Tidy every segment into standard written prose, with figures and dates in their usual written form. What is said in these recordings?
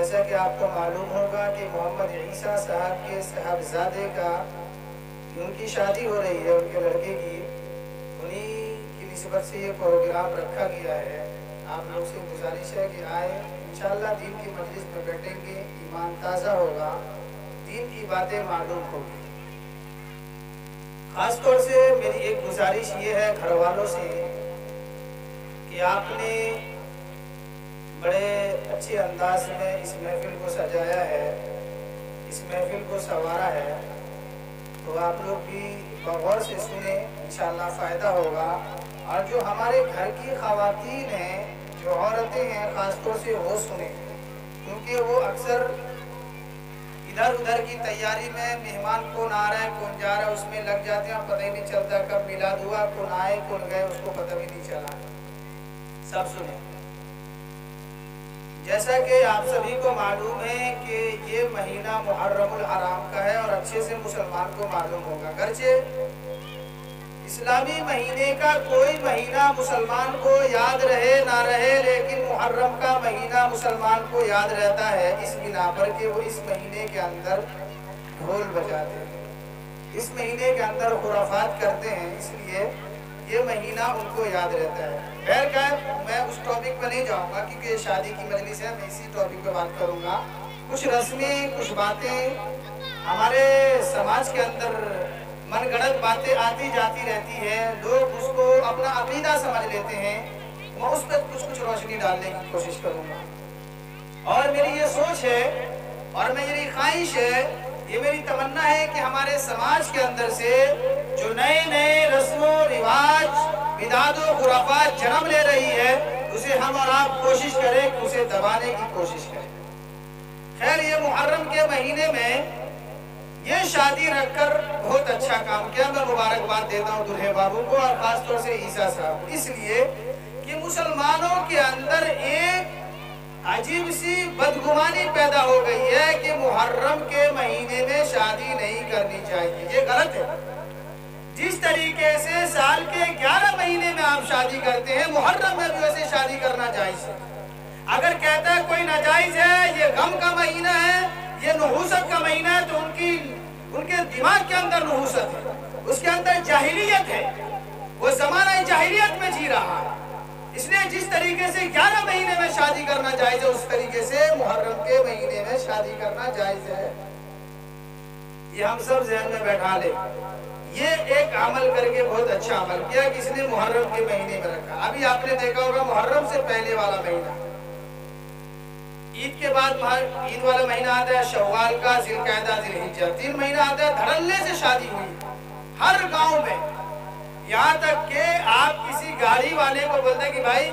जैसा कि आपको मालूम होगा कि मोहम्मद ईसा साहब के साहबजादे का उनकी शादी हो रही है, उनके लड़के की, उन्हीं की निस्बत से ये प्रोग्राम रखा गया है। आप लोग से गुजारिश है कि आए, इंशाअल्लाह दीन की मजलिस में बैठेंगे, ईमान ताज़ा होगा, दीन की बातें मालूम होगी। ख़ास तौर से मेरी एक गुजारिश ये है घर वालों से कि आपने बड़े अच्छे अंदाज में इस महफिल को सजाया है, इस महफिल को संवारा है, तो आप लोग भी गौर से सुने, इंशाअल्लाह फ़ायदा होगा। और जो हमारे घर की ख़वातीन हैं, जो औरतें हैं, ख़ास तौर से वो सुने, क्योंकि वो अक्सर इधर उधर की तैयारी में मेहमान कौन आ रहा है कौन जा रहा है उसमें लग जाते हैं, पता ही नहीं चलता कब मिलाद हुआ, कौन आए कौन गए उसको पता भी नहीं चला। सब सुने। जैसा कि आप सभी को मालूम है कि ये महीना मुहर्रमुल हराम का है और अच्छे से मुसलमान को मालूम होगा। गर्चे इस्लामी महीने का कोई महीना मुसलमान को याद रहे ना रहे, लेकिन मुहर्रम का महीना मुसलमान को याद रहता है इस बिना पर कि वो इस महीने के अंदर ढोल बजाते हैं, इस महीने के अंदर खुराफात करते हैं, इसलिए ये महीना उनको याद रहता है। खैर खैर मैं उस टॉपिक पर नहीं जाऊंगा क्योंकि ये शादी की मजलिस है, मैं इसी टॉपिक पर बात करूंगा। कुछ रस्में, कुछ बातें हमारे समाज के अंदर मनगढ़ंत बातें आती जाती रहती है, लोग उसको अपना अकीदा समझ लेते हैं। मैं उस पर कुछ रोशनी डालने की कोशिश करूंगा और मेरी ये सोच है और मेरी ख्वाहिश है, ये मेरी तमन्ना है कि हमारे समाज के अंदर से जो नए नए रस्मों रिवाज बिदात और खुराफात जन्म ले रही है, उसे हम और आप कोशिश करें कि उसे दबाने की कोशिश करें। खैर ये मुहर्रम के महीने में ये शादी रखकर बहुत अच्छा काम किया, मैं मुबारकबाद देता हूँ दूल्हे बाबू को और खास तौर से ईसा साहब को, इसलिए कि मुसलमानों के अंदर एक अजीब सी बदगुमानी पैदा हो गई है कि मुहर्रम के महीने में शादी नहीं करनी चाहिए। ये गलत है। जिस तरीके से साल के 11 महीने में आप शादी करते हैं, मुहर्रम में भी वैसे शादी करना जायज है। अगर कहता है कोई नाजायज है, ये गम का महीना है, ये नहुसत का महीना है, तो उनके दिमाग के अंदर नहुसत है, उसके अंदर जाहिलियत है, वो ज़माना जाहिलियत में जी रहा है। इसलिए जिस तरीके से 11 महीने में शादी करना जायज है, उस तरीके से मुहर्रम के महीने में शादी करना जायज है। ये हम सब ज़हन में बैठा ले। ये एक अमल करके बहुत अच्छा अमल किया कि इसने मुहर्रम के महीने में रखा। अभी आपने देखा होगा मुहर्रम से पहले वाला महीना, ईद के बाद ईद वाला महीना आता है शव्वाल का, ज़िलक़अदा, ज़िलहिज्जा, 3 महीना आता है। धड़ल्ले से शादी हुई हर गांव में, यहाँ तक कि आप किसी गाड़ी वाले को बोलते हैं कि भाई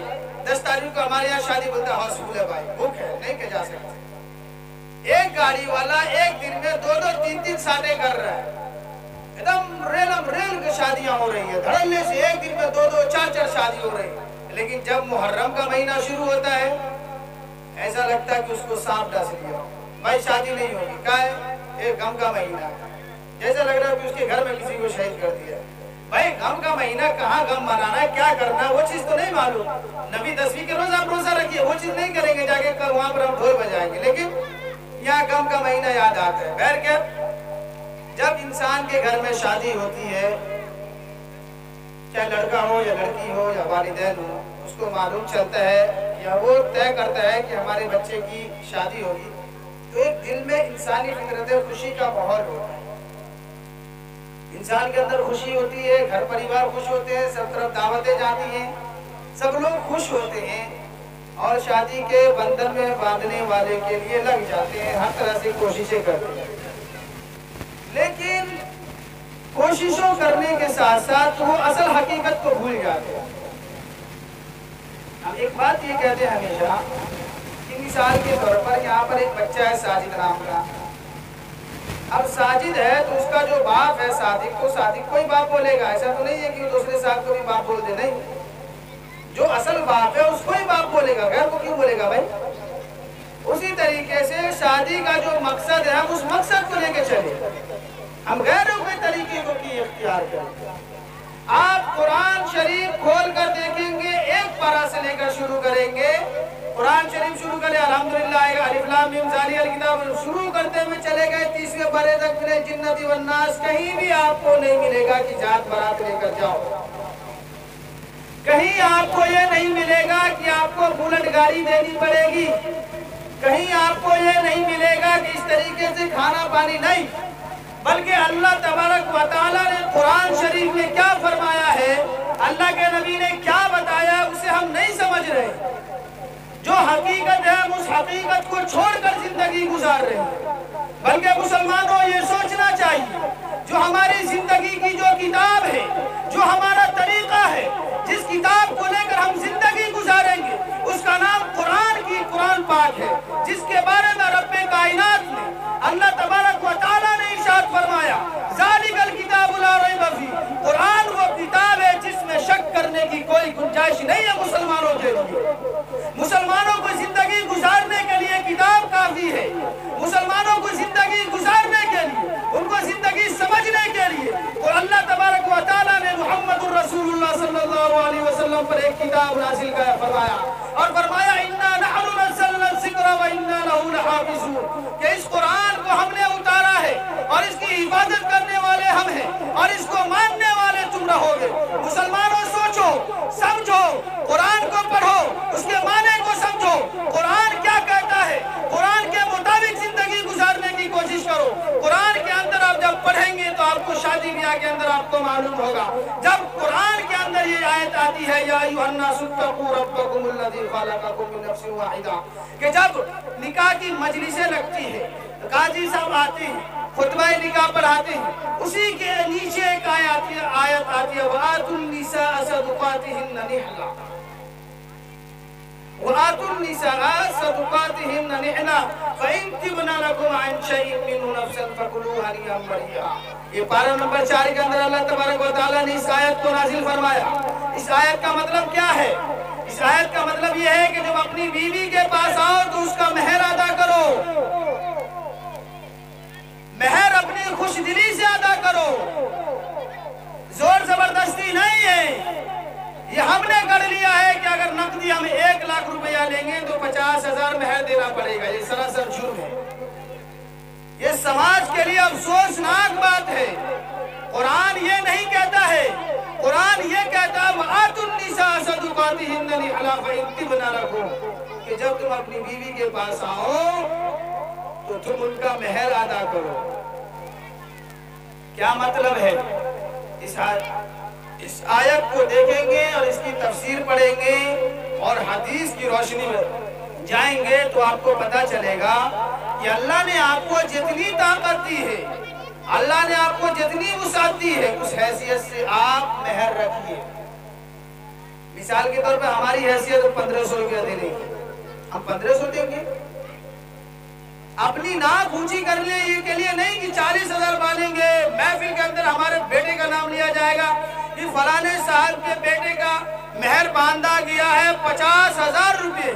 10 तारीख को हमारे यहाँ शादी, बोलता है हाउसफुल है भाई, बुक है, नहीं के जा सकते। एक गाड़ी वाला एक दिन में 2-2, 3-3 शादी कर रहा है, एकदम रेल की शादियां हो रही है, धड़ल्ले से एक दिन में 2-2, 4-4 शादी हो रही है। लेकिन जब मुहर्रम का महीना शुरू होता है, ऐसा लगता है कि उसको सांप डांस लिया, भाई शादी नहीं होगी, क्या है, एक गम का महीना है। जैसा लग रहा है कि उसके घर में किसी को शहीद कर दिया। भाई गम का महीना, कहाँ गम मनाना है, क्या करना है, वो चीज तो नहीं मालूम। नबी 10वीं के रोज आप रोजा रखिए, वो चीज नहीं करेंगे, जाके कल वहां पर हम ढोल बजाएंगे। लेकिन यहाँ गम का महीना याद आता है। बैर क्या, जब इंसान के घर में शादी होती है, चाहे लड़का हो या लड़की हो या वालिदैन हो, उसको मालूम चलता है या वो तय करता है कि हमारे बच्चे की शादी होगी, तो एक दिल में इंसानी फितरत है, खुशी का माहौल होता है, इंसान के अंदर खुशी होती है, घर परिवार खुश होते हैं, सब तरफ दावतें जाती हैं, सब लोग खुश होते हैं और शादी के बंधन में बांधने वाले के लिए लग जाते हैं, हर तरह से कोशिशें करते हैं। लेकिन कोशिशों करने के साथ साथ वो असल हकीकत को भूल जाते हैं। हम एक बात ये कहते हैं हमेशा कि मिसाल के तौर पर यहाँ पर एक बच्चा है साजिद नाम का। अब साजिद है तो उसका जो बाप है सादिक, तो सादिक को ही बाप बोलेगा, ऐसा तो नहीं है कि दूसरे साहब को भी बाप बोल दे, नहीं, जो असल बाप है उसको ही बाप बोलेगा, गैर को क्यों बोलेगा भाई। उसी तरीके से शादी का जो मकसद है, हम उस मकसद को लेके चले, हम गैरों के तरीके को की इख्तियार करें। आप कुरान शरीफ खोल कर देखेंगे, एक पारा से लेकर शुरू करेंगे कुरान शरीफ शुरू करे, अल्हम्दुलिल्लाह अलिफ लाम मीम ज़ालिकल किताब शुरू करते हुए चले गए 30वें पारे तक, मिले जिन्नती वन्नास। कहीं भी आपको नहीं मिलेगा कि जात बारात लेकर जाओ, कहीं आपको ये नहीं मिलेगा कि आपको बुलेट गाड़ी देनी पड़ेगी, कहीं आपको ये नहीं मिलेगा कि इस तरीके से खाना पानी नहीं, बल्कि अल्लाह तबारक व तआला ने कुरान शरीफ में क्या फरमाया है, अल्लाह के नबी ने क्या बताया, उसे हम नहीं समझ रहे। जो हकीकत है उस हकीकत को छोड़कर जिंदगी गुजार रहे हैं। बल्कि मुसलमानों ये सोचना चाहिए, जो हमारी जिंदगी की जो किताब है, जो हमारा तरीका है, जिस किताब को लेकर हम जिंदगी गुजारेंगे, उसका नाम कुरान पाक है, जिसके बारे में रब्बे कायनात ने अल्लाह तबारक व तआला ने इरशाद फरमाया, ज़ालिकल किताबु ला रैब फीह, कुरान वो किताब है जिसमें शक करने की कोई गुंजाइश नहीं है मुसलमानों के लिए। मुसलमानों को जिंदगी गुजारने के लिए किताब काफी है, मुसलमानों को जिंदगी गुजारने के लिए, उनको जिंदगी समझने के लिए और अल्लाह तबारक व तआला ने मुहम्मदुर रसूलुल्लाह सल्लल्लाहु अलैहि वसल्लम पर एक किताब नाज़िल कर फरमाया और फरमाया इन्ना नहनु नज़्ज़लना ज़िक्रा व इन्ना लहू लहाफ़िज़ून, कि इस कुरान को हमने उतारा है और इसकी हिफाजत करने वाले हम हैं और इसको मानने वाले तुम रहोगे। मुसलमानों सोचो, समझो, कुरान को पढ़ो, उसके माने को समझो, कुरान क्या कहता है, कुरान के मुताबिक जिंदगी गुजारने की कोशिश करो। कुरान के अंदर आप जब पढ़ेंगे तो आपको शादी ब्याह के अंदर आपको मालूम होगा, जब कुरान के अंदर ये आयत आती है या अय्युहन्नासु इत्तक़ू रब्बकुमुल्लज़ी ख़लक़कुम मिन नफ़्सिन वाहिदा, कि जब निकाह की मजलिसें लगती है, काजी साहब आते हैं, खुतबा निकाह पढ़ाते हैं, उसी के नीचे एक आयत आती है वआतुन निसा सदुक़ातिहिन्ना निहला, वआतुन निसा सदुक़ातिहिन्ना निहला फ़इन तिबना लकुम अन शैइन मिन्हु नफ़्सन फ़कुलूहु हनीअन मरिआ। ये पारा नंबर 4 के अंदर अल्लाह तबारक व तआला ने इस आयत को नाज़िल फरमाया। इस आयत का मतलब क्या है? इस आयत का मतलब ये है कि जब अपनी बीवी के पास आओ तो उसका मेहर अदा करो, मेहर अपनी खुशदिली से अदा करो, जोर जबरदस्ती नहीं है। ये हमने कर लिया है कि अगर नकदी हम 1 लाख रुपया लेंगे तो 50,000 मेहर देना पड़ेगा। ये सरासर जुर्म है, ये समाज के लिए अफसोसनाक बात है। कुरान ये नहीं कहता है, कुरान ये कहता है वआतुन निसा सदुक़ातिहिन्ना निहला फ़इन तिबना लकुम, कि जब तुम अपनी बीवी के पास आओ तो तुम उनका मेहर अदा करो। क्या मतलब है? इस आयत को देखेंगे और इसकी तफसीर पढ़ेंगे और हदीस की रोशनी में जाएंगे तो आपको पता चलेगा कि अल्लाह ने आपको जितनी ताकत दी है, अल्लाह ने आपको जितनी वुसात दी है, उस हैसियत से आप मेहर रखिए। मिसाल के तौर पर हमारी हैसियत 1500 रुपया देने की, हम 1500 देंगे। अपनी नाक ऊंची करने के लिए नहीं कि 40,000 मानेंगे, महफिल के अंदर हमारे बेटे का नाम लिया जाएगा कि फलाने साहब के बेटे का मेहर बांधा गया है 50,000 रुपये।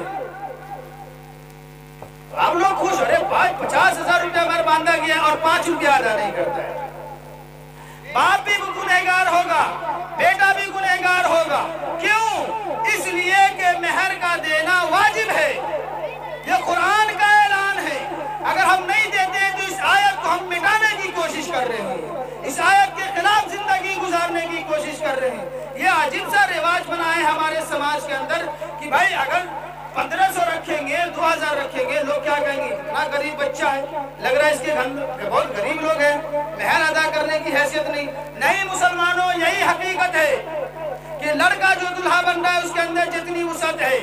आप लोग खुश, अरे भाई 50,000 रुपया मेहर बांधा गया और 5 रुपया अदा नहीं करता है। बाप भी गुनहगार होगा, बेटा भी गुनहगार होगा। क्यों? इसलिए कि मेहर का देना वाजिब है, ये कुरान का ऐलान है। अगर हम नहीं देते तो इस आयत को हम मिटाने की कोशिश कर रहे हैं, इस आयत के खिलाफ जिंदगी गुजारने की कोशिश कर रहे हैं। ये अजीब सा रिवाज बना है हमारे समाज के अंदर कि भाई अगर 1500 रखेंगे, 2000 रखेंगे, लोग क्या कहेंगे, ना गरीब बच्चा है, लग रहा है इसके घर में बहुत गरीब लोग हैं, मेहर अदा करने की हैसियत नहीं। नहीं मुसलमानों, यही हकीकत है कि लड़का जो दुल्हा बन रहा है उसके अंदर जितनी वुसअत है,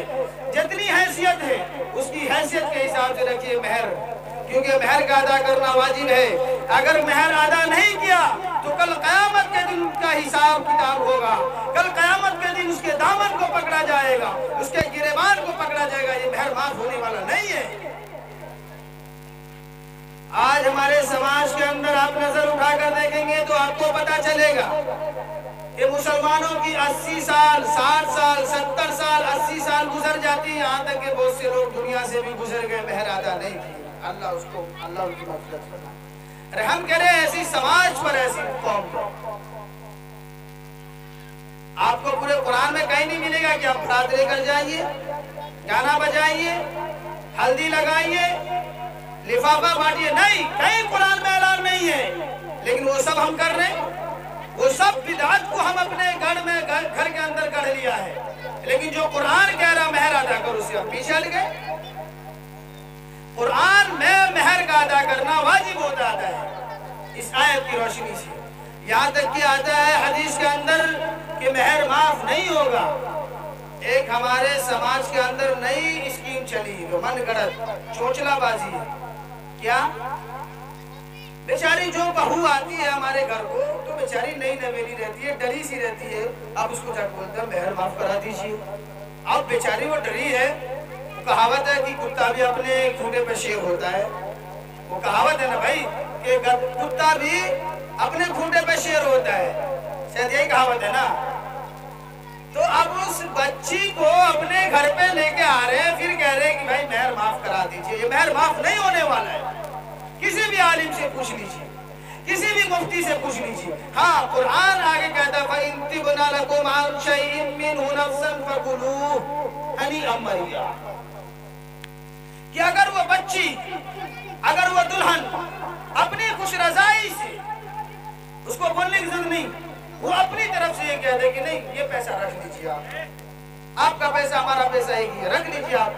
जितनी हैसियत है, उसकी हैसियत के हिसाब से रखिए मेहर, क्योंकि मेहर का अदा करना वाजिब है। अगर मेहर अदा नहीं किया तो कल क़यामत के दिन का हिसाब किताब होगा, कल क़यामत के दिन उसके दामन को पकड़ा जाएगा, उसके गिरेबान को पकड़ा जाएगा। ये मेहर माफ होने वाला नहीं है। आज हमारे समाज के अंदर आप नजर उठाकर देखेंगे तो आपको पता चलेगा कि मुसलमानों की 80 साल, 60 साल, 70 साल, 80 साल गुजर जाती है, यहाँ तक कि बहुत से लोग दुनिया से भी गुजर गए, मेहर अदा नहीं की। अल्लाह उनकी मग़फ़िरत फरमाए। रहम करे ऐसी समाज पर, ऐसी कौम पर। आपको पूरे कुरान में कहीं नहीं मिलेगा कि आप बरात लेकर जाइए, गाना बजाइए, हल्दी लगाइए, लिफाफा बांटिए, नहीं, कहीं कुरान में ऐलान नहीं है। लेकिन वो सब हम कर रहे हैं, वो सब बिदअत को हम अपने घर के अंदर कर लिया है। लेकिन जो कुरान कह रहा मेहर अदा करो, उससे हम पीछे हट गए। कुरान में मेहर का अदा करना वाजिब होता है इस आयत की रोशनी से। यहाँ तक कि आता है हदीस के अंदर कि मेहर माफ नहीं होगा। एक हमारे समाज के अंदर नई स्कीम चली, जो मन गढ़त चोचलाबाजी है। क्या बेचारी जो बहू आती है हमारे घर को, तो बेचारी नई नवेली रहती है, डरी सी रहती है। अब उसको जब बोलते हैं मेहर माफ करा दीजिए, अब बेचारी वो डरी है। कहावत है कि कुत्ता भी अपने खूंटे पे शेर होता है। वो कहावत है ना भाई कि कुत्ता भी अपने खूंटे पे शेर होता है, शायद यही कहावत है ना। तो अब उस बच्ची को अपने घर पे लेके आ रहे हैं, फिर कह रहे हैं कि भाई मेहर माफ करा दीजिए। ये मेहर माफ नहीं होने वाला है। किसी भी आलिम से पूछ लीजिए, किसी भी मुफ्ती से पूछ लीजिए। हाँ, कुरान आगे कहता है फ़इन्तिबना लकुम अन शैइन मिन्हु नफ्सन फकुलूहु हनीअम मरिया, कि अगर वो बच्ची, अगर वो दुल्हन अपनी खुश रजाई से, उसको बोलने की जरूरत नहीं, वो अपनी तरफ से ये कह दे कि नहीं ये पैसा रख लीजिए, आपका पैसा हमारा पैसा एक ही, रख लीजिए आप,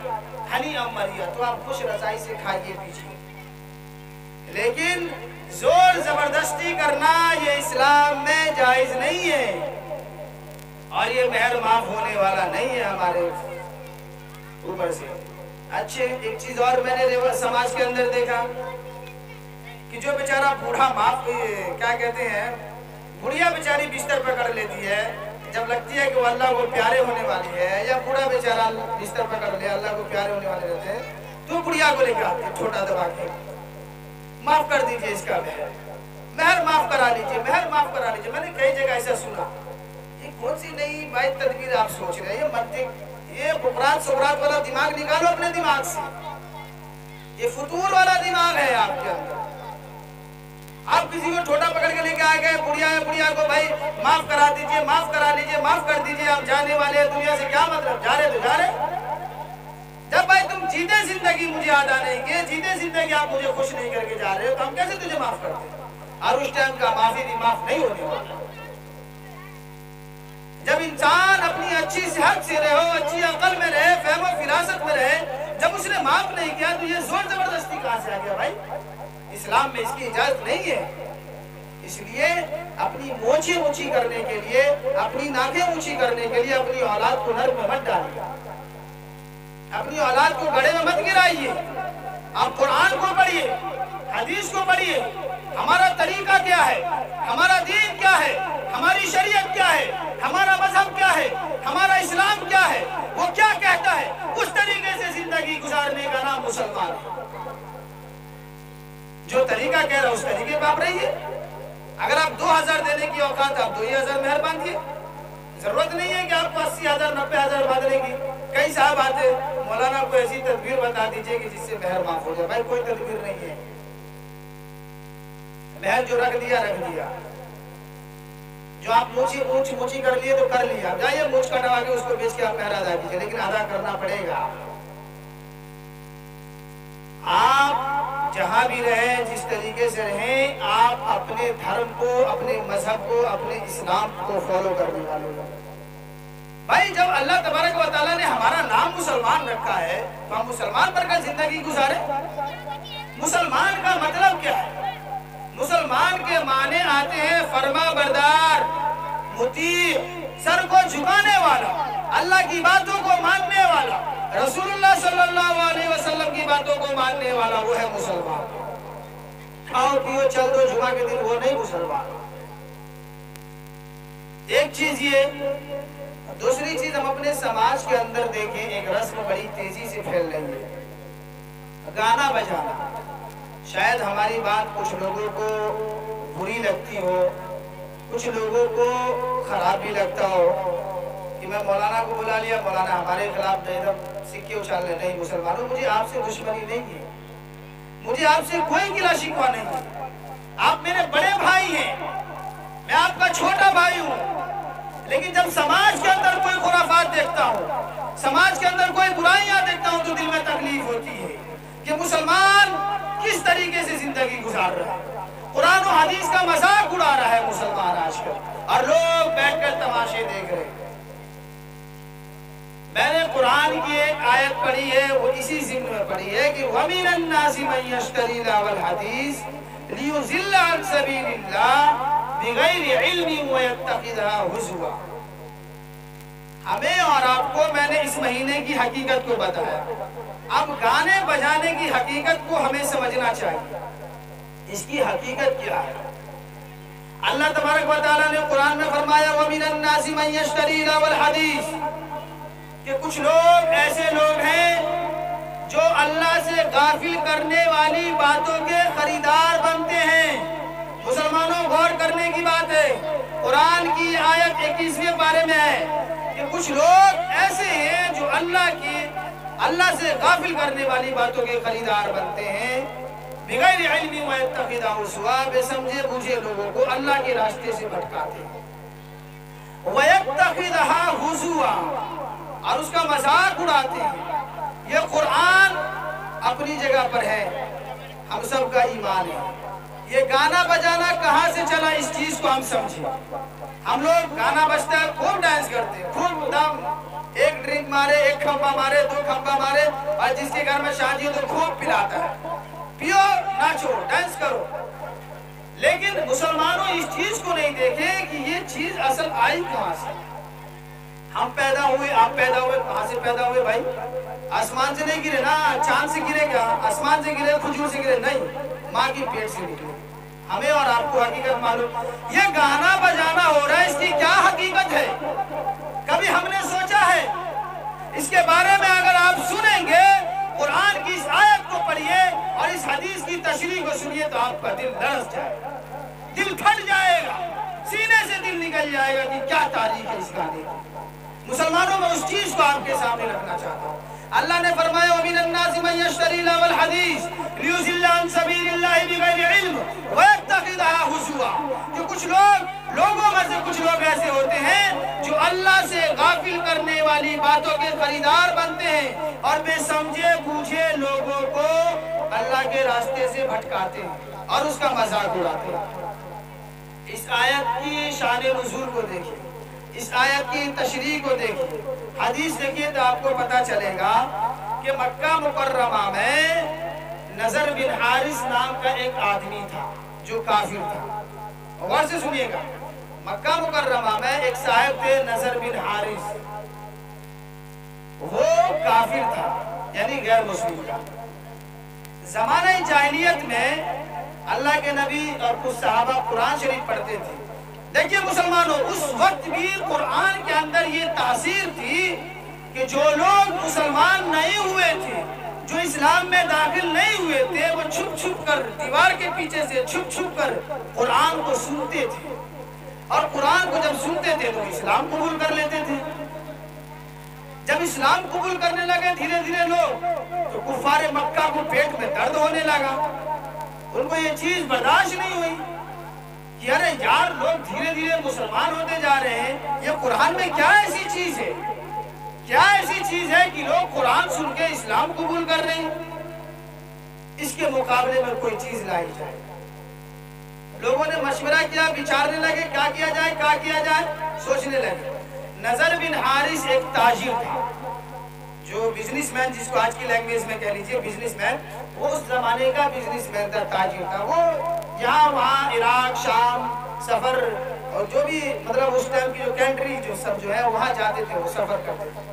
हनीअम मरिया, तो आप खुश रजाई से खाइए पीजिए। लेकिन जोर जबरदस्ती करना ये इस्लाम में जायज नहीं है, और ये मेहर माफ होने वाला नहीं है हमारे ऊपर से। अच्छे एक चीज और मैंने समाज के अंदर देखा कि जो बेचारा बूढ़ा माफ, क्या कहते हैं, बुढ़िया बेचारी बिस्तर पकड़ लेती है, जब लगती है कि वो अल्लाह को प्यारे होने वाली है, या बूढ़ा बेचारा बिस्तर पकड़ ले, अल्लाह को प्यारे होने वाले रहते हैं, तो बुढ़िया को लेकर आते छोटा दबा के, माफ कर दीजिए इसका मेहर, मेहर माफ करा लीजिए, मेहर माफ करा लीजिए। मैंने कई जगह ऐसा सुना। ये कौन सी नई बात तदबीर आप सोच रहे हैं? ये मंतिक, ये बुकरात सुकरात वाला दिमाग निकालो अपने दिमाग से। ये फुतूर वाला दिमाग है आपके अंदर। आप किसी को छोटा पकड़ के लेके आ गए, बुढ़िया है, बुढ़िया को भाई माफ करा दीजिए, माफ करा लीजिए, माफ कर दीजिए, आप जाने वाले हैं दुनिया से, क्या मतलब, जा रहे तो जा रहे। जब भाई तुम जीते जिंदगी मुझे अदा नहीं किए, जीते जिंदगी आप मुझे खुश नहीं करके जा रहे हो, तो हम कैसे तुझे माफ करते? और उस टाइम का माफी भी माफ नहीं होने वाला। जब इंसान अपनी अच्छी सेहत से रहे, अच्छी अकल में रहे, फहम फिरासत में रहे, जब उसने माफ नहीं किया तो ये जोर जबरदस्ती कहां से आ गया भाई? इस्लाम में इसकी इजाजत नहीं है। इसलिए अपनी मोछें ऊंची करने के लिए, अपनी नाकें ऊंची करने के लिए अपनी औलाद को नर्क में मत डालिए, अपनी औलाद को गड्ढे में मत गिराइए। आप कुरान को पढ़िए, हदीस को पढ़िए, हमारा तरीका क्या है, हमारा दीन क्या है, हमारी शरीयत क्या है, हमारा मजहब क्या है, हमारा इस्लाम क्या है, वो क्या कहता है, उस तरीके से जिंदगी गुजारने का नाम मुसलमान है। जो तरीका कह रहा है उस तरीके पर आप रहिए। अगर आप 2000 देने की औकात, आप 2000 मेहर बांधिए। जरूरत नहीं है कि आपको 80,000 90,000 बांधने की। कई साहब आते, मौलाना को ऐसी तदबीर बता दीजिए कि जिससे मेहर माफ हो जाए। भाई कोई तदबीर नहीं है, मेहर जो रख दिया रख दिया। जो आप मूछी कर लिए तो कर लिया, जाइए मूछ कटवा के उसको बेच के आप मेहर अदा कीजिए, लेकिन अदा करना पड़ेगा। आप जहां भी रहें, जिस तरीके से रहें, आप अपने धर्म को, अपने मजहब को, अपने इस्लाम को फॉलो करने वाले हो। भाई जब अल्लाह तबारक व तआला ने हमारा नाम मुसलमान रखा है, तो हम मुसलमान बनकर जिंदगी गुजारे। मुसलमान का मतलब क्या है? मुसलमान के माने आते हैं फरमा बरदार, मुती, सर को झुकाने वाला, अल्लाह की बातों को मानने वाला, रसूलुल्लाह सल्लल्लाहु अलैहि वसल्लम की बातों को मानने वाला, वो है मुसलमान। खाओ पियो चल दो जुमा के दिन, वो नहीं मुसलमान। एक चीज ये। दूसरी चीज, हम अपने समाज के अंदर देखें, एक रस्म बड़ी तेजी से फैल रही है, गाना बजाना। शायद हमारी बात कुछ लोगों को बुरी लगती हो, कुछ लोगों को खराब भी लगता हो कि मैं मौलाना को बुला लिया, मौलाना हमारे खिलाफ एकदम सिक्के उछालने। नहीं मुसलमानों, मुझे आपसे दुश्मनी नहीं है, मुझे आपसे कोई गिला शिकवा नहीं है। आप मेरे बड़े भाई हैं, मैं आपका छोटा भाई हूँ, लेकिन जब समाज के अंदर कोई खुराफात देखता हूँ, समाज के अंदर कोई बुराइयां देखता हूँ, तो दिल में तकलीफ होती है कि मुसलमान किस तरीके से जिंदगी गुजार रहा है। कुरान और हदीस का मजाक उड़ा रहा है मुसलमान आजकल, और लोग बैठकर तमाशे देख रहे हैं। मैंने कुरान की एक आयत पढ़ी है, वो इसी जिम्न में पढ़ी है कि वमिनन नासी मन यश्तरी लावल हदीस लियुज़िल्ला अन सबीलिल्लाह बिगैरि इल्मिन व यत्तखिज़हा हुज़ुवा। हमें और आपको मैंने इस महीने की हकीकत को बताया। अब गाने बजाने की हकीकत को हमें समझना चाहिए। इसकी हकीकत क्या है? अल्लाह तबारक व तआला ने कुरान में फरमाया वमिनन नासी मन यश्तरी लावल हदीस, कि कुछ लोग ऐसे लोग हैं जो अल्लाह से गाफिल करने वाली बातों के खरीदार बनते हैं। मुसलमानों, गौर करने की बात है, कुरान की आयत 21वें पारे में है कि कुछ लोग ऐसे हैं जो अल्लाह से गाफिल करने वाली बातों के खरीदार बनते हैं। बिगैर इल्मी व यत्तखिज़हा हुज़ुवा, बेसमझे बूझे लोगों को अल्लाह के रास्ते से भटकाते हैं। व यत्तखिज़हा हुज़ुवा, और उसका मजाक उड़ाते हैं। ये कुरान अपनी जगह पर है, हम सब का ईमान है। ये गाना बजाना कहाँ से चला, इस चीज को हम समझे। हम लोग गाना बजता है, खूब डांस करते हैं, खूब दम, एक ड्रिंक मारे, एक खंबा मारे, 2 खंबा मारे, और जिसके घर में शादी हो तो खूब पिलाता है, पियो, नाचो, डांस करो। लेकिन मुसलमानों इस चीज को नहीं देखे कि ये चीज असल आई कहाँ से। हम पैदा हुए, आप पैदा हुए, कहाँ से पैदा हुए भाई? आसमान से नहीं गिरे ना, चांद से गिरे क्या? आसमान से गिरे, खुजूर से गिरे? नहीं, माँ की पेट से निकले। हमें और आपको हकीकत मालूम। ये गाना बजाना हो रहा है, इसकी क्या हकीकत है? कभी हमने सोचा है इसके बारे में? अगर आप सुनेंगे, कुरान की इस आयत को पढ़िए और इस हदीस की तशरीह को सुनिए, तो आपका दिल लरस जाएगा, दिल फट जाएगा, सीने से दिल निकल जाएगा कि क्या तारीख है इस गाने की। मुसलमानों में उस चीज को आपके सामने रखना चाहता हूँ। अल्लाह ने फरमाया वमिनन नासी मन यश्तरी लावल हदीस लियुज़िल्ला अन सबीलिल्लाहि बिगैरि इल्म व यत्तखिज़हा हुज़ुवा, कि कुछ लोगों में से कुछ लोग ऐसे होते हैं जो अल्लाह से गाफिल करने वाली बातों के खरीदार बनते हैं और बेसमझे बूझे लोगों को अल्लाह के रास्ते से भटकाते हैं और उसका मजाक उड़ाते हैं। इस आयत की शान नुज़ूल को देखिए, इस आयत की तशरीह को देखिए, हदीस देखिए, तो आपको पता चलेगा कि मक्का मुकर्रमा में नजर बिन हारिस नाम का एक आदमी था जो काफिर था। गौर से सुनिएगा, मक्का मुकर्रमा में एक साहिब थे नजर बिन हारिस, वो काफिर था, यानी गैर मुस्लिम था। ज़माने जाहिलियत में अल्लाह के नबी और कुछ सहाबा कुरान शरीफ पढ़ते थे। देखिए मुसलमानों, उस वक्त भी कुरान के अंदर ये तासीर थी कि जो लोग मुसलमान नहीं हुए थे, जो इस्लाम में दाखिल नहीं हुए थे, वो छुप छुप कर दीवार के पीछे से छुप छुप कर कुरान को सुनते थे, और कुरान को जब सुनते थे तो इस्लाम कबूल कर लेते थे। जब इस्लाम कबूल करने लगे धीरे धीरे लोग, तो कुफारे मक्का को पेट में दर्द होने लगा। उनको ये चीज बर्दाश्त नहीं हुई कि अरे यार, लोग धीरे धीरे मुसलमान होते जा रहे हैं, ये कुरान में क्या ऐसी चीज है, क्या ऐसी चीज है कि लोग कुरान सुन के इस्लाम कबूल कर रहे हैं? इसके मुकाबले में कोई चीज लाई जाए। लोगों ने मशवरा किया, विचारने लगे क्या किया जाए, क्या किया जाए, सोचने लगे। नजर बिन हारिस एक ताजिर था, जो बिजनेसमैन, जिसको आज की लैंग्वेज में कह लीजिए बिजनेसमैन, वो उस जमाने का बिजनेसमैन था, ताजिर था। वो यहाँ वहाँ इराक, शाम सफर, और जो भी मतलब उस टाइम की जो कंट्री जो सब जो है वहाँ जाते थे, वो सफर करते थे।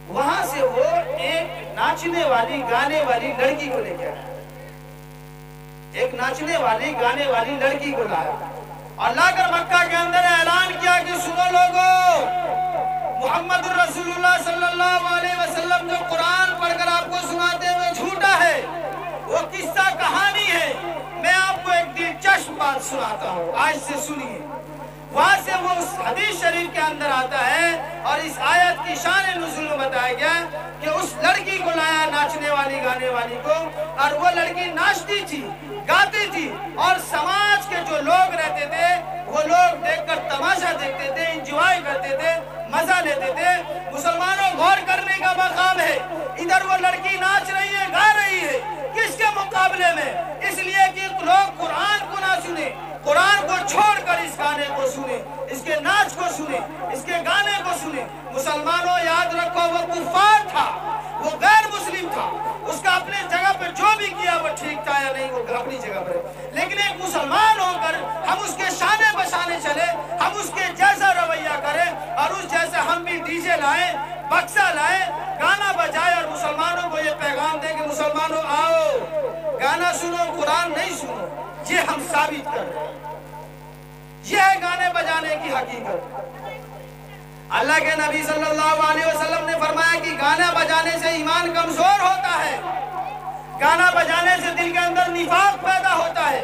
वहां से वो एक नाचने वाली गाने वाली लड़की को लेकर आया, एक नाचने वाली गाने वाली लड़की को लाया और लाकर मक्का के अंदर ऐलान किया कि सुनो लोगों, मोहम्मद रसूलुल्लाह सल्लल्लाहु अलैहि वसल्लम जो कुरान पढ़कर आपको सुनाते हुए झूठा है, वो किस्सा कहानी है। मैं आपको एक दिलचस्प बात सुनाता हूँ, आज से सुनिए। वहां से वो उस हदीस शरीफ के अंदर आता है और इस आयत की शान नुज़ूल में बताया गया कि उस लड़की को लाया, नाचने वाली गाने वाली को, और वो लड़की नाचती थी, गाती थी, और समाज के जो लोग रहते थे वो लोग देखकर तमाशा देखते थे, इंजॉय करते थे, मजा लेते थे। मुसलमानों, गौर करने का मकाम है, इधर वो लड़की नाच रही है, गा रही है, किसके मुकाबले में? इसलिए कि लोग कुरान को ना सुने, कुरान को छोड़कर इस गाने को सुने, इसके नाच को सुने, इसके गाने को सुने। मुसलमानों, याद रखो, वो कुफार था, वो गैर मुस्लिम था, उसका अपने जगह पर जो भी किया वो ठीक था या नहीं, वो अपनी जगह पर। लेकिन एक मुसलमान होकर हम उसके शाने बशाने चले, हम उसके जैसा रवैया करें और उस जैसे हम भी डीजे लाए, बक्सा लाए, गाना बजाए और मुसलमानों को ये पैगाम दे कि मुसलमानों आओ, गाना सुनो, कुरान नहीं सुनो। ये हम साबित कर रहे हैं, ये है गाने बजाने की हकीकत। अल्लाह के नबी सल्लल्लाहु अलैहि वसल्लम ने फरमाया कि गाना बजाने से ईमान कमजोर होता है, गाना बजाने से दिल के अंदर निफाक पैदा होता है,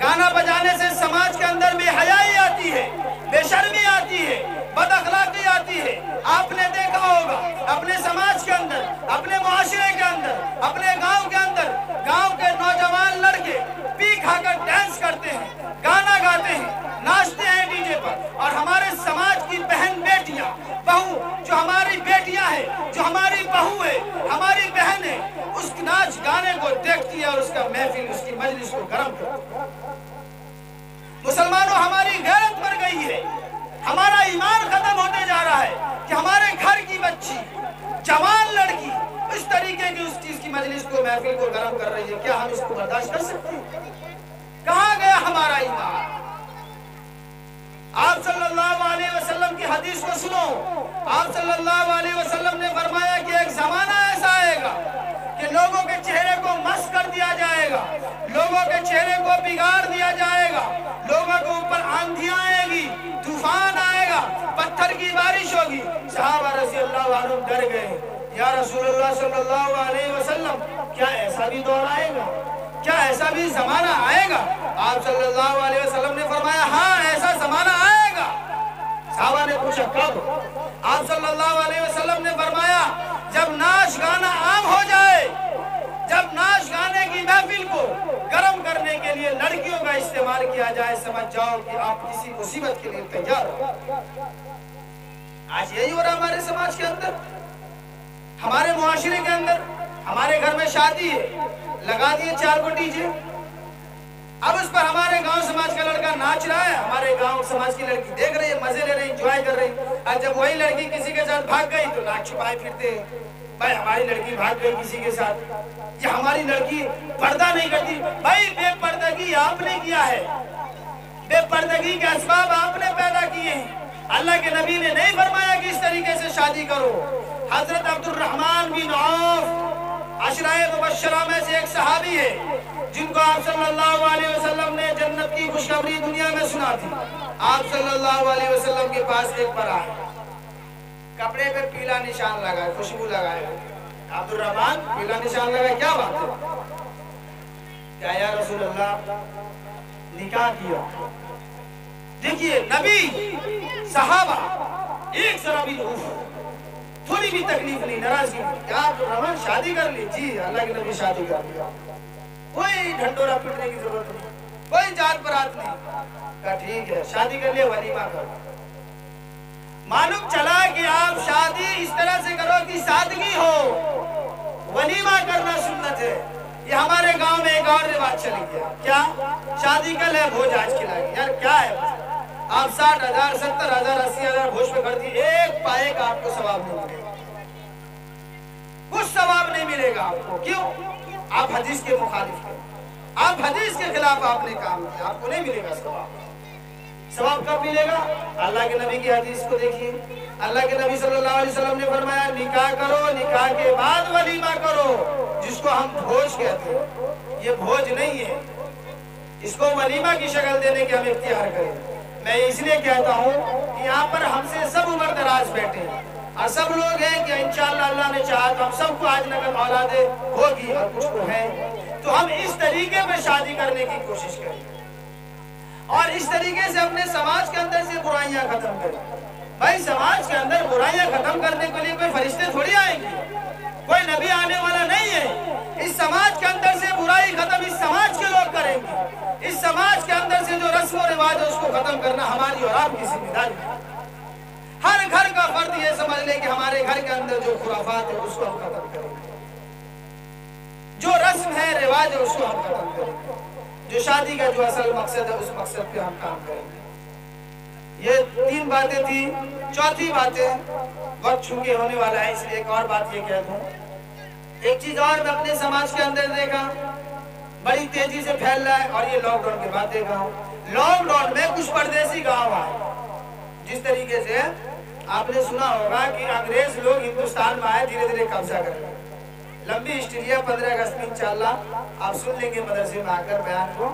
गाना बजाने से समाज के अंदर बेहयाई आती है, बेशर्मी आती है, बदअखलाकी आती है। आपने देखा होगा अपने समाज के अंदर, अपने मुआशरे के अंदर, अपने गांव के अंदर, गांव के नौजवान लड़के पी खाकर डांस करते हैं, गाना गाते हैं, नाचते हैं डीजे पर, और हमारे समाज की बहन बेटियां, बहू, जो हमारी बेटियां हैं, जो हमारी बहू है, हमारी बहन है, उस नाच गाने को देखती है और उसका महफिल, उसकी मजलिस को गर्म करती है। मुसलमानों, हमारी गैरत मर गई है, हमारा ईमान खत्म होते जा रहा है कि हमारे घर की बच्ची, जवान लड़की इस तरीके की उस चीज की मजलिस को, महफिल को गर्म कर रही है। क्या हम इसको बर्दाश्त कर सकते हैं? कहाँ गया हमारा ईमान? आप सल्लल्लाहु अलैहि वसल्लम की हदीस को सुनो। आप सल्लल्लाहु अलैहि वसल्लम ने फरमाया कि एक जमाना ऐसा आएगा कि लोगों के चेहरे को मस्त कर दिया जाएगा, लोगों के चेहरे को बिगाड़ दिया जाएगा, लोगों के ऊपर आंधियां आएगी, तूफान आएगा, पत्थर की बारिश होगी। सहाबा रज़ियल्लाहु अन्हुम डर गए, या रसूलुल्लाह सल्लल्लाहु अलैहि वसल्लम, क्या ऐसा भी दौर आएगा? क्या ऐसा भी जमाना आएगा? आप सल्लल्लाहु अलैहि वसल्लम ने फरमाया, हाँ, ऐसा जमाना आएगा। सहाबा ने पूछा कब? आप सल्लल्लाहु अलैहि वसल्लम ने फरमाया, जब नाच गाना आम हो जाए, जब नाच गाने की महफिल को गर्म करने के लिए लड़कियों का इस्तेमाल किया जाए, समझ जाओ कि आप किसी मुसीबत के लिए तैयार हो। आज यही हो रहा हमारे समाज के अंदर, हमारे मुआशरे के अंदर। हमारे घर में शादी है, लगा दिए 4 को डीजे, अब उस पर हमारे गांव समाज का लड़का नाच रहा है, हमारे गांव समाज की लड़की देख रही है, मजे ले रही, एंजॉय कर रही। और जब वही लड़की किसी के साथ भाग गई तो नाक छुपाए फिरते हैं, भाई हमारी लड़की भाग गई किसी के साथ, या हमारी लड़की पर्दा नहीं करती। भाई बेपर्दगी आपने किया है, बेपर्दगी के असबाब आपने पैदा किए हैं। अल्लाह के नबी ने नहीं फरमाया कि इस तरीके से शादी करो। हजरत अब्दुर्रहमान बिन औफ अशराए मुबश्शरा में से एक सहाबी है, जिनको आप सल्लल्लाहु अलैहि वसल्लम ने जन्नत की खुशखबरी दुनिया में सुना थी। आप सल्लल्लाहु अलैहि वसल्लम के पास एक पर आए, कपड़े पे पीला निशान लगा, खुशबू लगाए। अब्दुर्रहमान, पीला निशान लगा, क्या बात है? क्या या रसूल अल्लाह, निकाह किया। देखिए नबी, सहाबा एक जरा भी थोड़ी भी तकलीफ नहीं, नाराजगी नहीं। क्या अब्दुर्रहमान शादी कर ली? जी, अल्लाह के नबी शादी कर लिया, कोई ढंडोरा पीटने की जरूरत नहीं, कोई जात बरात नहीं। कहा ठीक है, शादी कर लिया, वलीमा करो। मालूम चला कि आप शादी इस तरह से करो कि सादगी हो, वलीमा करना सुन्नत है। ये हमारे गांव में एक और रिवाज चल गया, क्या? शादी कल है, भोज आज खिलाएंगे। यार क्या है, आप 60,000, 70,000, 80,000 भोज पे कर दिए, एक पाए का आपको सवाब नहीं मिलेगा, कुछ सवाब नहीं मिलेगा आपको। क्यों? आप हदीस के मुखालिफ हैं, आप हदीस के खिलाफ आपने काम किया, आपको नहीं मिलेगा सवाब। सवाब कब मिलेगा? अल्लाह के नबी की हदीस को देखिए। अल्लाह के नबी सल्लल्लाहु अलैहि वसल्लम ने फरमाया, निकाह करो, निकाह के बाद वलीमा करो, जिसको हम भोज कहते हैं। ये भोज नहीं है, इसको वलीमा की शक्ल देने के हम इख्तियार करें। मैं इसलिए कहता हूँ कि यहाँ पर हमसे सब उम्र दराज बैठे हैं और सब लोग हैं कि इंशाअल्लाह अल्लाह ने चाहा तो हम सबको आज नकल औलादे होगी, और कुछ को है, तो हम इस तरीके में शादी करने की कोशिश करें। और इस तरीके से अपने समाज के अंदर से बुराइयां खत्म करें। भाई समाज के अंदर बुराइयां खत्म करने के लिए कोई फरिश्ते थोड़ी आएंगे, कोई नबी आने वाला नहीं है। इस समाज के अंदर से बुराई खत्म इस समाज के लोग करेंगे। इस समाज के अंदर से जो रस्म और रिवाज है उसको खत्म करना हमारी और आपकी जिम्मेदारी है। हर घर का फर्द ये समझ ले कि हमारे घर के अंदर जो खुराफात है उसको हम खत्म करेंगे, जो रस्म है रिवाज है उसको हम खत्म करेंगे, जो शादी का जो असल मकसद है उस मकसद पे हम काम करेंगे। ये 3 बातें थी। चौथी बातें वक्त चूंकि होने वाला है इसलिए एक और बात ये कह दूं। एक चीज और मैं अपने समाज के अंदर देखा बड़ी तेजी से फैल रहा है और ये लॉकडाउन के बाद देखा हूं। लॉकडाउन में कुछ परदेसी गांव आए। जिस तरीके से आपने सुना होगा कि अंग्रेज लोग हिंदुस्तान में आए, धीरे धीरे कब्जा कर रहे। लंबी हिस्ट्री है, 15 अगस्त में इंशाअल्लाह आप सुन लेंगे मदरसे में आकर बयान को।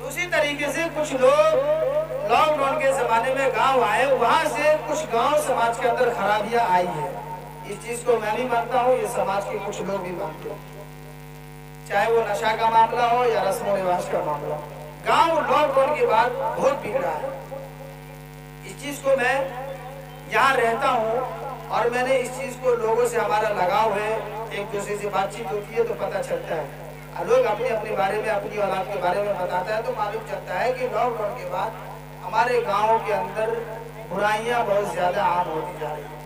उसी तरीके से कुछ लोग लॉकडाउन के जमाने में गांव आए, वहां से कुछ गांव समाज के अंदर खराबियां आई है। इस चीज को मैं भी मानता हूँ, ये समाज के कुछ लोग भी मानते हैं, चाहे वो नशा का मामला हो या रस्म रिवाज का मामला। गांव लॉकडाउन के बाद बहुत बिगड़ा है। इस चीज को मैं यहाँ रहता हूँ और मैंने इस चीज को लोगों से हमारा लगाव है, एक दूसरे से बातचीत होती है तो पता चलता है। लोग अपने अपने बारे में अपनी औलाद के बारे में बताता है तो मालूम चलता है कि लॉकडाउन के बाद हमारे गाँव के अंदर बुराइयां बहुत ज्यादा आम होती जा रही है।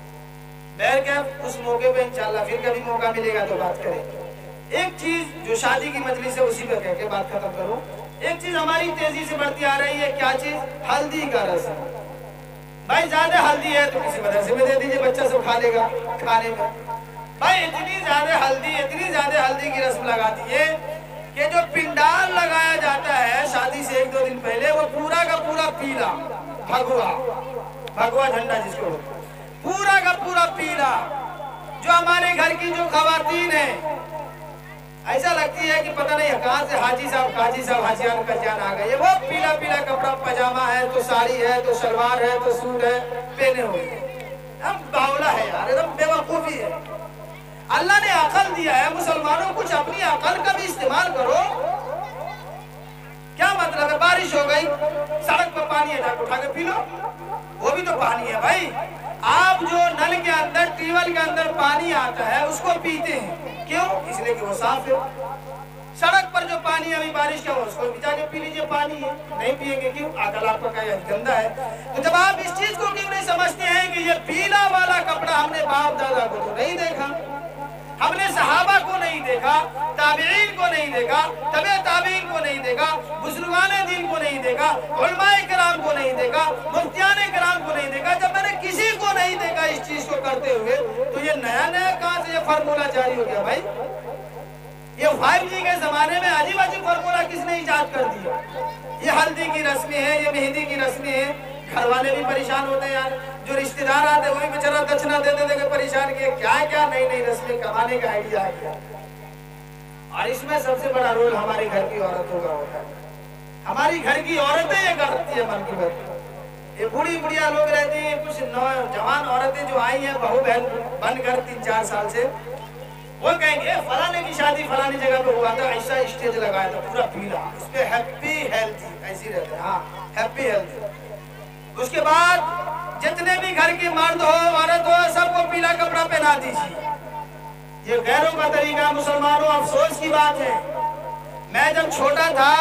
बैर क्या उस मौके पे इंशाल्लाह फिर कभी मौका मिलेगा तो बात करेंगे। एक चीज जो शादी की मजलिस है उसी पे कह के बात खत्म करूं। एक चीज हमारी तेजी से बढ़ती आ रही है, क्या चीज? हल्दी का रस्म। भाई ज्यादा हल्दी है तो किसी मदरसे में दे दीजिए, बच्चा सब खा लेगा खाने में। भाई इतनी ज्यादा हल्दी की रस्म लगा दी है कि जो पिंडाल लगाया जाता है शादी से 1-2 दिन पहले वो पूरा का पूरा पीला, भगवा झंडा जिसको पूरा का पूरा पीला। जो हमारे घर की जो खवातीन है ऐसा लगती है कि पता नहीं कहां से हाजी साहब काजी साहब हाजियान का जान आ गए। वो पीला पीला कपड़ा, पजामा है तो साड़ी है तो सलवार है तो सूट है पहने हुए। अब बावला है यार, एकदम बेवकूफी है। अल्लाह ने अकल दिया है मुसलमानों, कुछ अपनी अकल का भी इस्तेमाल करो। क्या मतलब है? बारिश हो गई, सड़क पर पानी है, जाकर उठा के पी लो, वो भी तो पानी है भाई। आप जो नल के अंदर ट्यूबवेल के अंदर पानी आता है उसको पीते हैं, क्यों? इसलिए कि वो साफ है। सड़क पर जो पानी अभी बारिश का उसको भी जाके पी लीजिए, पानी है, नहीं पिएंगे क्यों? अकल आपका क्या गंदा है? तो जब आप इस चीज को क्यों नहीं समझते हैं कि ये पीला वाला कपड़ा हमने बाप दादा को तो नहीं देखा, हमने सहाबा को नहीं देखा, ताबीईन को नहीं देखा, तबे ताबीईन को नहीं देखा, बुजुर्गाने दीन को नहीं देखा, उलमाए किराम को नहीं देखा, मुफ्तियाने किराम को नहीं देखा। जब मैंने किसी को नहीं देखा इस चीज को करते हुए तो ये नया नया कहां से ये फार्मूला जारी हो गया भाई? ये 5G के जमाने में अजीब अजीब फार्मूला किसने इजाद कर दिया? ये हल्दी की रस्में हैं, ये मेहंदी की रस्में हैं। घर वाले भी परेशान होते हैं यार, जो रिश्तेदार आते हैं वही बेचारा दक्षिणा दे दे परेशान किए। क्या क्या नई नई रस्में कमाने का आइडिया आ गया। और इसमें सबसे बड़ा रोल हमारे घर की औरतों का होता है। हमारी घर की औरतें ये करती है मन की बात। ये बूढ़ी बुढ़िया लोग रहती है, कुछ नौजवान औरतें जो आई हैं बहू बहन बनकर 3-4 साल से, वो कहेंगे फलाने की शादी फलानी जगह पे हुआ था, ऐसा स्टेज लगाया था पूरा पीला, उस पे हैप्पी हेल्थी ऐसी रहते हैं। हाँ, हैप्पी हेल्थी। उसके बाद जितने भी घर के मर्द हो औरत हो सबको पीला कपड़ा पहना दीजिए। ये गैरों का तरीका। मुसलमानों अफसोस की बात है, मैं जब छोटा था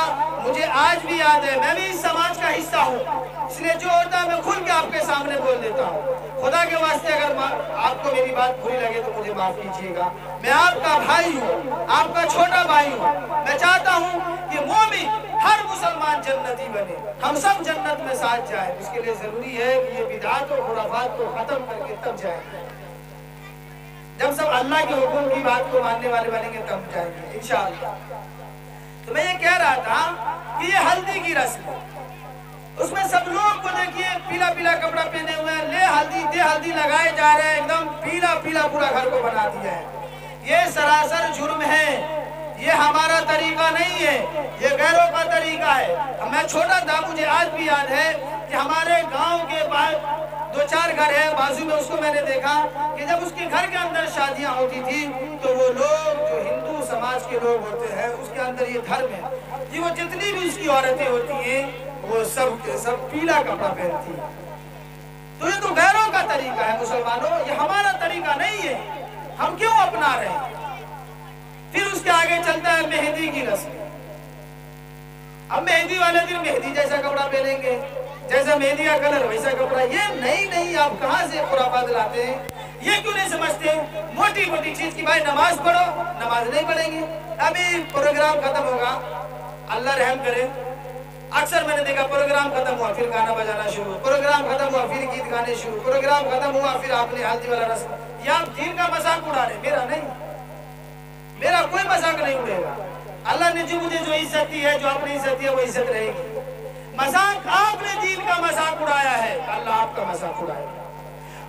मुझे आज भी याद है, मैं भी इस समाज का हिस्सा हूँ, इसलिए जो होता है मैं खुल के आपके सामने बोल देता हूँ। खुदा के वास्ते अगर आपको मेरी बात बुरी लगे तो मुझे माफ कीजिएगा। मैं आपका भाई हूँ, आपका छोटा भाई हूँ। मैं चाहता हूँ कि मोमिन हर मुसलमान जन्नती बने, हम सब जन्नत में साथ जाए। उसके लिए जरूरी है कि ये बिदअत और खुराफात को खत्म करके तब जाएंगे। जब सब अल्लाह के हुक्म की बात को मानने वाले बनेंगे तब जाएंगे इंशाअल्लाह। तो मैं ये कह रहा था कि ये हल्दी की रस्म, उसमें सब लोग को देखिए पीला पीला कपड़ा पहने हुए हैं, ले हल्दी दे हल्दी लगाए जा रहे हैं, एकदम पीला पीला पूरा घर को बना दिया है। ये सरासर जुर्म है, ये हमारा तरीका नहीं है, ये गैरों का तरीका है। मैं छोटा था, मुझे आज भी याद है कि हमारे गांव के दो चार घर है बाजू में, उसको मैंने देखा कि जब उसके घर के अंदर शादियां होती थी तो वो लोग जो हिंदू समाज के लोग होते हैं उसके अंदर ये धर्म है कि वो जितनी भी उसकी औरतें होती हैं वो सब के सब पीला कपड़ा पहनती है। तो ये तो गैरों का तरीका है मुसलमानों, ये हमारा तरीका नहीं है, हम क्यों अपना रहे हैं। फिर उसके आगे चलता है मेहंदी की रस्म। अब मेहंदी वाले दिन मेहंदी जैसा कपड़ा पहनेंगे, जैसा मेहंदी का कलर वैसा कपड़ा। ये नहीं आप कहां से खुराफात लाते हैं, ये क्यों नहीं समझते। मोटी मोटी चीज की भाई नमाज पढ़ो, नमाज नहीं पढ़ेंगे। अभी प्रोग्राम खत्म होगा, अल्लाह रहम करे, अक्सर मैंने देखा प्रोग्राम खत्म हुआ फिर गाना बजाना शुरू, प्रोग्राम खत्म हुआ फिर गीत गाने शुरू, प्रोग्राम खत्म हुआ फिर आपने हल्दी वाला रस्म। या आप दीन का मजाक उड़ा रहे, मेरा नहीं, मेरा कोई मजाक नहीं उड़ेगा। अल्लाह ने जो मुझे जो इज्जत दी है, जो अपनी इज्जत दी है, वो इज्जत रहेगी। मजाक आपने दीन का मजाक उड़ाया है, अल्लाह आपका मजाक उड़ाएगा।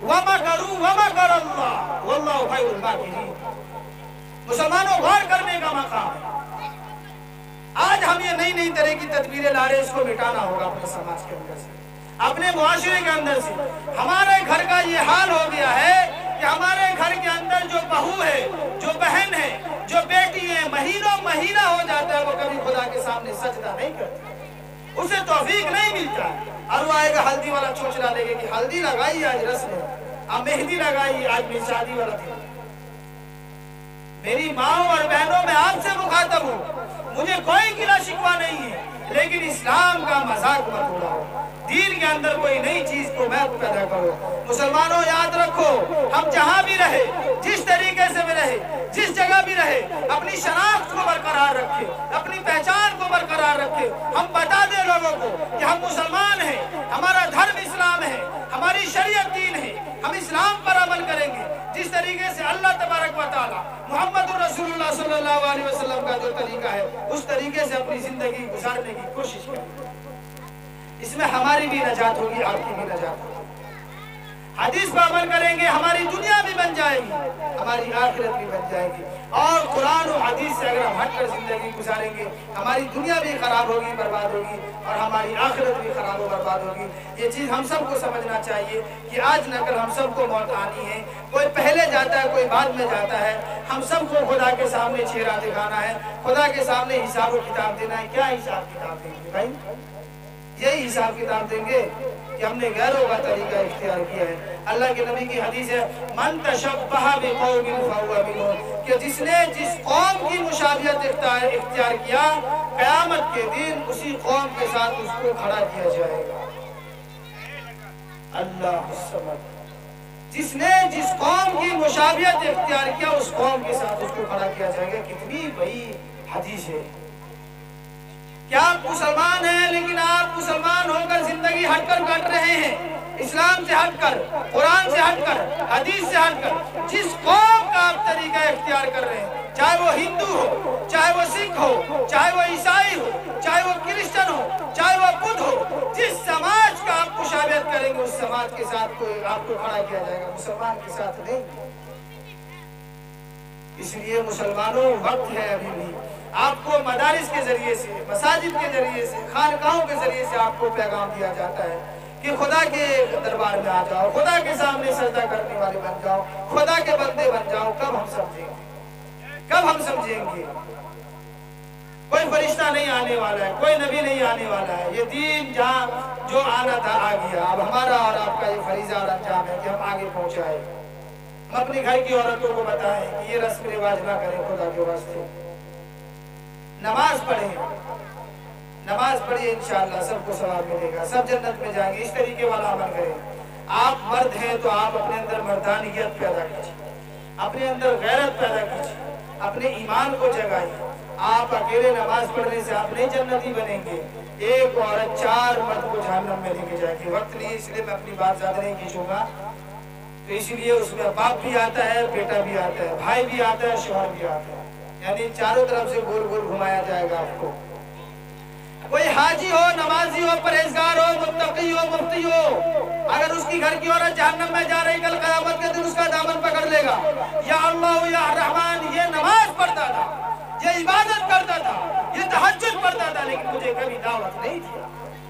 वमा करू वमा कर अल्लाह वल्लाहु खैरुल माकिरीन। मुसलमानों गौर करने का मकाम है। आज हम ये नई नई तरह की तदबीरें ला रहे हैं, इसको मिटाना होगा अपने समाज के अंदर से, अपने मुआशरे के अंदर से। हमारे घर का ये हाल हो गया है कि हमारे घर के अंदर जो बहू है, जो बहन है, जो बेटी है, महीनों महीना हो जाता है वो कभी खुदा के सामने सजदा नहीं करती, उसे तौफीक नहीं मिलता। और वो आएगा हल्दी वाला चोचला लेके कि हल्दी लगाई आज रस्म है, अब मेहंदी लगाई आज मेरी शादी वाला दिन। मेरी माँ और बहनों में आपसे मुखातब हूँ, मुझे कोई गिला शिकवा नहीं है, लेकिन इस्लाम का मजाक मत उड़ाओ। दीन के अंदर कोई नई चीज को मत पैदा करो। मुसलमानों याद रखो, हम जहां भी रहे, जिस तरीके से भी रहे, जिस जगह भी रहे, अपनी शनाख्त को बरकरार रखे, अपनी पहचान को बरकरार रखे। हम बता दें लोगों को कि हम मुसलमान हैं, हमारा धर्म इस्लाम है, हमारी शरीयत दीन है, हम इस्लाम पर अमल करेंगे। जिस तरीके से अल्लाह तबारक व तआला मोहम्मद रसूलुल्लाह सल्लल्लाहु अलैहि वसल्लम का जो तरीका है उस तरीके से अपनी जिंदगी गुजारने की कोशिश करें। इसमें हमारी भी नजात होगी, आपकी भी नजात होगी। हदीस पर अमल करेंगे, हमारी दुनिया भी बन जाएगी, हमारी आखिरत भी बन जाएगी। और कुरान और हदीस से अगर हम हटकर जिंदगी गुजारेंगे, हमारी दुनिया भी खराब होगी, बर्बाद होगी, और हमारी आखिरत भी खराब और बर्बाद होगी। ये चीज हम सबको समझना चाहिए कि आज न कल हम सबको मौत आनी है। कोई पहले जाता है, कोई बाद में जाता है। हम सबको खुदा के सामने चेहरा दिखाना है, खुदा के सामने हिसाब और किताब देना है। क्या हिसाब किताब देंगे भाई? यही हिसाब किताब देंगे कि हमने गैरों का तरीका इख्तियार किया है। अल्लाह के नबी की हदीस है, मन तशब्बह बिकौमिन फहुवा मिनहुम, कि जिसने जिस कौम की मुशाबिहत इख्तियार किया, क़यामत के दिन उसी कौम के साथ उसको खड़ा किया जाएगा। अल्लाह समद, जिसने जिस कौम की मुशाबिहत इख्तियार किया उस कौम के साथ उसको खड़ा किया जाएगा। कितनी बड़ी हदीस है। क्या आप मुसलमान हैं, लेकिन आप मुसलमान होकर जिंदगी हटकर काट रहे हैं, इस्लाम से हटकर, कुरान से हटकर, हदीस से हटकर। जिस कौम का आप तरीका इख्तियार कर रहे हैं, चाहे वो हिंदू हो, चाहे वो सिख हो, चाहे वो ईसाई हो, चाहे वो क्रिश्चियन हो, चाहे वो बुद्ध हो, जिस समाज का आप मुशाबिहत करेंगे उस समाज के साथ कोई आपको खड़ा किया जाएगा, मुसलमान के साथ नहीं। इसलिए मुसलमानों, वक्त है अभी भी। आपको मदारिस के जरिए से, मसाजिद के जरिए से, खानकाहों के जरिए से आपको पैगाम दिया जाता है कि खुदा के दरबार में आ जाओ, खुदा के सामने सजदा करने वाले बन जाओ, खुदा के बंदे बन जाओ। कब हम समझेंगे? कब हम समझेंगे? कोई फरिश्ता नहीं आने वाला है, कोई नबी नहीं आने वाला है। ये दीन जहाँ जो आना था आ गया। अब हमारा और आपका ये फरीजा और अंजाम है कि हम आगे पहुँचाए। हम अपने घर की औरतों को बताएं कि ये रस्म रिवाज ना करें, खुदा के वास्ते नमाज पढ़ें, नमाज पढ़िए, इंशाअल्लाह सबको सवाब मिलेगा, सब जन्नत में जाएंगे। इस तरीके वाला अमल करें। आप मर्द हैं तो आप अपने अंदर मर्दानियत पैदा कीजिए, अपने अंदर गैरत पैदा कीजिए, अपने ईमान को जगाइए। आप अकेले नमाज पढ़ने से आप नहीं जन्नती बनेंगे। एक औरत 4 मर्द को जहन्नम में लेके जाएगी। वक्त नहीं, इसलिए मैं अपनी बात ज्यादा नहीं खींचूंगा। तो इसलिए उसमें बाप भी आता है, बेटा भी आता है, भाई भी आता है, शौहर भी आता है, यानी चारों तरफ से गोल गोल घुमाया जाएगा आपको। कोई हाजी हो, नमाजी हो, परहेजगार हो, मुत्तकी हो, मुफ्ती हो, अगर उसकी घर की औरत जहन्नम में जा रही, कल क़यामत के दिन उसका दामन पकड़ लेगा। या अल्लाह या रहमान, ये नमाज पढ़ता था, ये इबादत करता था, ये तहज्जुद पढ़ता था, लेकिन मुझे कभी दावत नहीं दिया,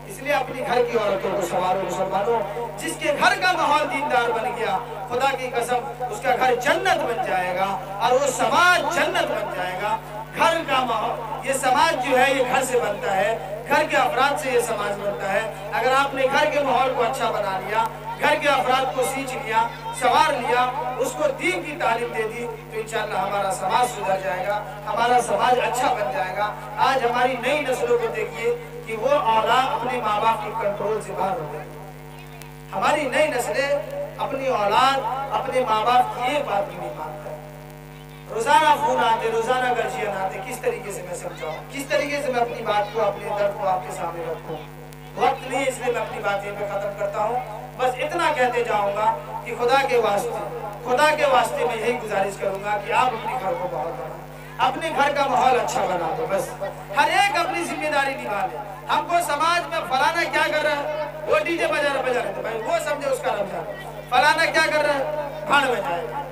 इसलिए अपनी घर की औरतों को संवारो मुसलमानों। जिसके घर का माहौल दीनदार बन गया, खुदा की कसम उसका घर जन्नत बन जाएगा और वो समाज जन्नत बन जाएगा। घर का माहौल, ये समाज जो है ये घर से बनता है, घर के अफराद से ये समाज बनता है। अगर आपने घर के माहौल को अच्छा बना लिया, घर के अफराद को सींच लिया, संवार लिया, उसको दीन की तालीम दे दी, तो इंशाअल्लाह हमारा समाज सुधर जाएगा, हमारा समाज अच्छा बन जाएगा। आज हमारी नई नस्लों को देखिए कि वो औलाद अपने माँ बाप के कंट्रोल से बाहर हो गई। हमारी नई नस्लें अपनी औलाद अपने माँ बाप की एक बात भी नहीं मानता। रोजाना फोन आते, रोजाना गर्जियन आते, किस तरीके से मैं समझाऊं, किस तरीके से मैं अपनी बात को, अपने दर्द को आपके सामने रखूं। वक्त नहीं, इसलिए मैं अपनी बात यहीं पे खत्म करता हूँ। बस इतना कहते जाऊंगा कि खुदा के वास्ते मैं यही गुजारिश करूंगा कि आप अपने घर को बहुत बनाएं, अपने घर का माहौल अच्छा बना दो। बस हर एक अपनी जिम्मेदारी निभा ले। हमको समाज में फलाना क्या कर रहा है, वो डीजे बजा रहे तो भाई वो समझे उसका रमजान। फलाना क्या कर रहा है, भाड़ बजाए।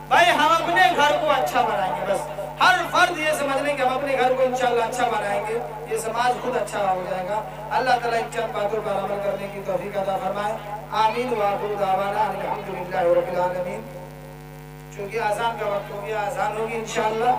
भाई हम अपने घर को अच्छा बनाएंगे। बस हर फर्द ये समझ लें कि हम अपने घर को इंशाअल्लाह अच्छा बनाएंगे, ये समाज खुद अच्छा हो जाएगा। अल्लाह ताला इन चंद बातों पर अमल करने की तौफीक अता फरमाए। आमीन व आखिरु दावाना अल्हम्दुलिल्लाहि रब्बिल आलमीन। चूंकि अज़ान का वक्त हो गया, अज़ान होगी इंशाअल्लाह।